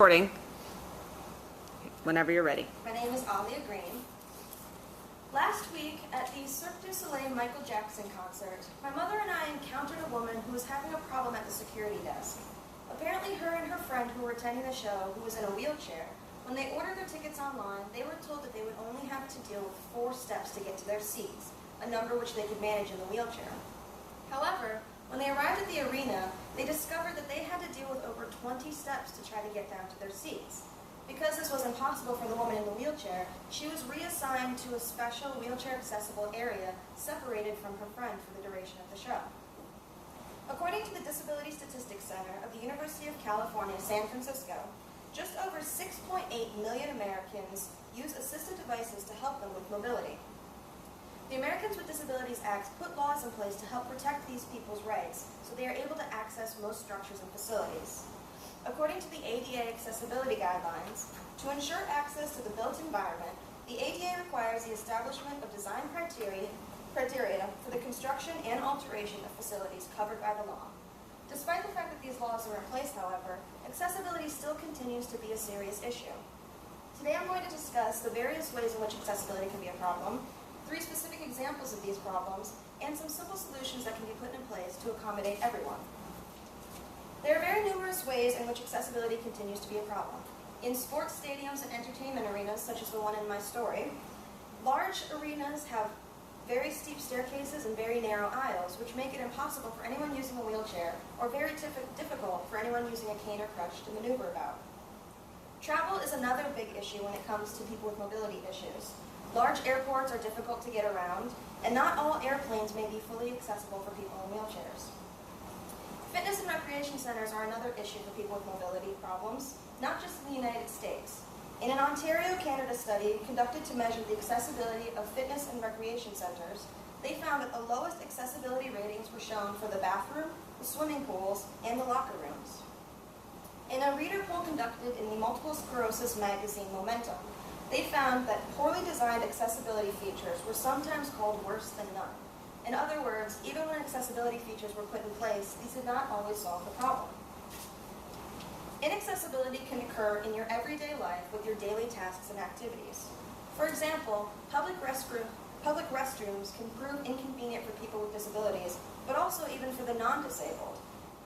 Recording. Whenever you're ready. My name is Alia Green. Last week at the Cirque du Soleil Michael Jackson concert, my mother and I encountered a woman who was having a problem at the security desk. Apparently her and her friend who were attending the show, who was in a wheelchair, when they ordered their tickets online, they were told that they would only have to deal with 4 steps to get to their seats, a number which they could manage in the wheelchair. However, when they arrived at the arena, they discovered that they had to deal with over 20 steps to try to get down to their seats. Because this was impossible for the woman in the wheelchair, she was reassigned to a special wheelchair-accessible area separated from her friend for the duration of the show. According to the Disability Statistics Center of the University of California, San Francisco, just over 6.8 million Americans use assistive devices to help them with mobility. The Americans with Disabilities Act put laws in place to help protect these people's rights so they are able to access most structures and facilities. According to the ADA accessibility guidelines, to ensure access to the built environment, the ADA requires the establishment of design criteria for the construction and alteration of facilities covered by the law. Despite the fact that these laws are in place, however, accessibility still continues to be a serious issue. Today I'm going to discuss the various ways in which accessibility can be a problem, 3 specific examples of these problems, and some simple solutions that can be put in place to accommodate everyone. There are very numerous ways in which accessibility continues to be a problem. In sports stadiums and entertainment arenas, such as the one in my story, large arenas have very steep staircases and very narrow aisles, which make it impossible for anyone using a wheelchair, or very difficult for anyone using a cane or crutch to maneuver about. Travel is another big issue when it comes to people with mobility issues. Large airports are difficult to get around, and not all airplanes may be fully accessible for people in wheelchairs. Fitness and recreation centers are another issue for people with mobility problems, not just in the United States. In an Ontario, Canada study conducted to measure the accessibility of fitness and recreation centers, they found that the lowest accessibility ratings were shown for the bathroom, the swimming pools, and the locker rooms. In a reader poll conducted in the multiple sclerosis magazine Momentum, they found that poorly designed accessibility features were sometimes called worse than none. In other words, even when accessibility features were put in place, these did not always solve the problem. Inaccessibility can occur in your everyday life with your daily tasks and activities. For example, public restrooms can prove inconvenient for people with disabilities, but also even for the non-disabled.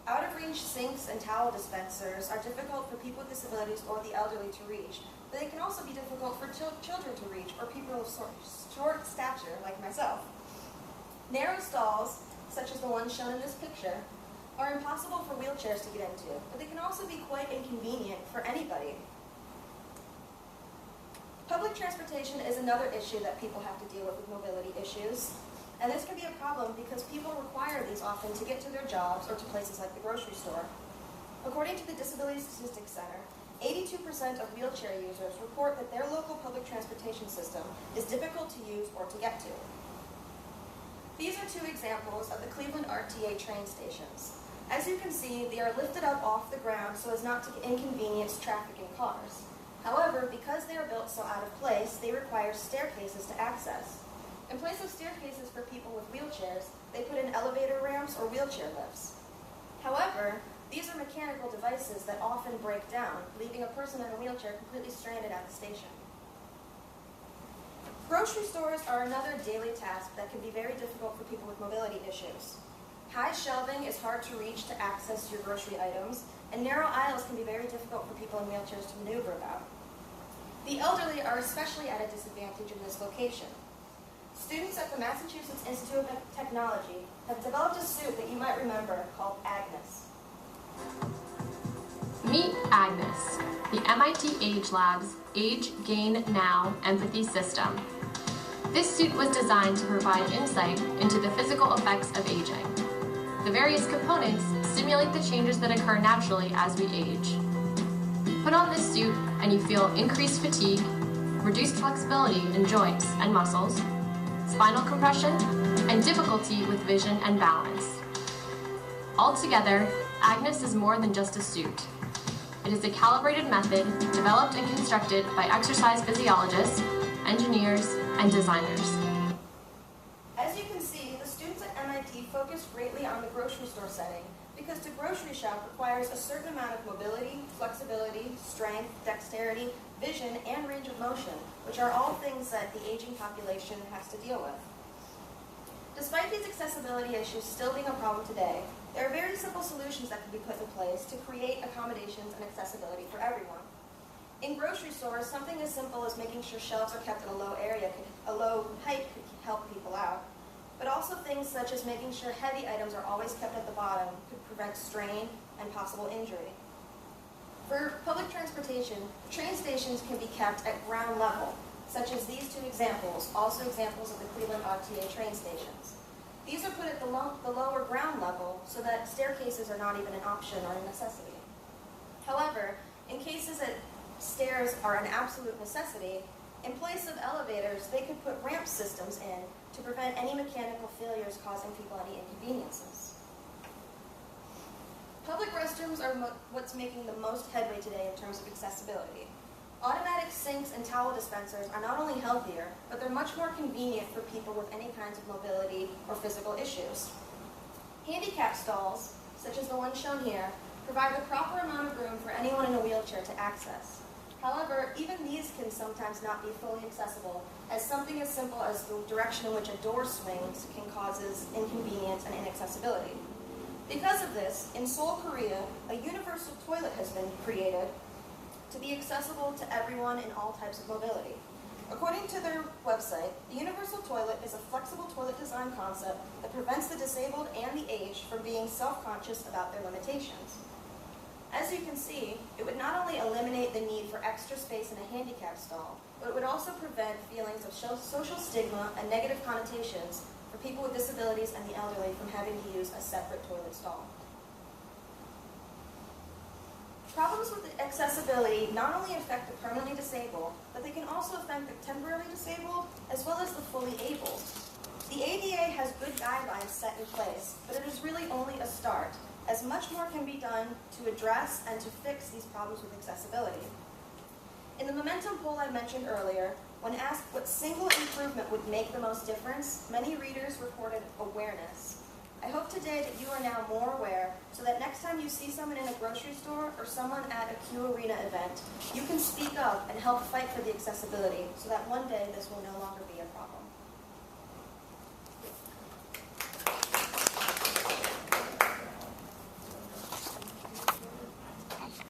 Out-of-reach sinks and towel dispensers are difficult for people with disabilities or the elderly to reach, but they can also be difficult for children to reach or people of short stature like myself. Narrow stalls, such as the one shown in this picture, are impossible for wheelchairs to get into, but they can also be quite inconvenient for anybody. Public transportation is another issue that people have to deal with mobility issues. And this can be a problem because people require these often to get to their jobs or to places like the grocery store. According to the Disability Statistics Center, 82% of wheelchair users report that their local public transportation system is difficult to use or to get to. These are 2 examples of the Cleveland RTA train stations. As you can see, they are lifted up off the ground so as not to inconvenience traffic and cars. However, because they are built so out of place, they require staircases to access. In place of staircases for people with wheelchairs, they put in elevator ramps or wheelchair lifts. However, these are mechanical devices that often break down, leaving a person in a wheelchair completely stranded at the station. Grocery stores are another daily task that can be very difficult for people with mobility issues. High shelving is hard to reach to access your grocery items, and narrow aisles can be very difficult for people in wheelchairs to maneuver about. The elderly are especially at a disadvantage in this location. Students at the Massachusetts Institute of Technology have developed a suit that you might remember called Agnes. Meet Agnes, the MIT Age Lab's Age Gain Now Empathy System. This suit was designed to provide insight into the physical effects of aging. The various components simulate the changes that occur naturally as we age. Put on this suit and you feel increased fatigue, reduced flexibility in joints and muscles, spinal compression, and difficulty with vision and balance. Altogether, Agnes is more than just a suit. It is a calibrated method developed and constructed by exercise physiologists, engineers, and designers. As you can see, the students at MIT focused greatly on the grocery store setting because to grocery shop requires a certain amount of mobility, flexibility, strength, dexterity, vision, and range of motion, which are all things that the aging population has to deal with. Despite these accessibility issues still being a problem today, there are very simple solutions that can be put in place to create accommodations and accessibility for everyone. In grocery stores, something as simple as making sure shelves are kept at a low height could help people out. But also things such as making sure heavy items are always kept at the bottom could prevent strain and possible injury. For public transportation, train stations can be kept at ground level, such as these two examples, also examples of the Cleveland RTA train stations. These are put at the lower ground level so that staircases are not even an option or a necessity. However, in cases that stairs are an absolute necessity, in place of elevators, they could put ramp systems in to prevent any mechanical failures causing people any inconveniences. Public restrooms are what's making the most headway today in terms of accessibility. Automatic sinks and towel dispensers are not only healthier, but they're much more convenient for people with any kinds of mobility or physical issues. Handicap stalls, such as the one shown here, provide the proper amount of room for anyone in a wheelchair to access. However, even these can sometimes not be fully accessible, as something as simple as the direction in which a door swings can cause inconvenience and inaccessibility. Because of this, in Seoul, Korea, a universal toilet has been created to be accessible to everyone in all types of mobility. According to their website, the universal toilet is a flexible toilet design concept that prevents the disabled and the aged from being self-conscious about their limitations. As you can see, it would not only eliminate the need for extra space in a handicap stall, but it would also prevent feelings of social stigma and negative connotations for people with disabilities and the elderly from having to use a separate toilet stall. Problems with accessibility not only affect the permanently disabled, but they can also affect the temporarily disabled as well as the fully able. The ADA has good guidelines set in place, but it is really only a start, as much more can be done to address and to fix these problems with accessibility. In the Momentum poll I mentioned earlier, when asked what single improvement would make the most difference, many readers reported awareness. I hope today that you are now more aware, so that next time you see someone in a grocery store or someone at a Q Arena event, you can speak up and help fight for the accessibility, so that one day this will no longer be a problem.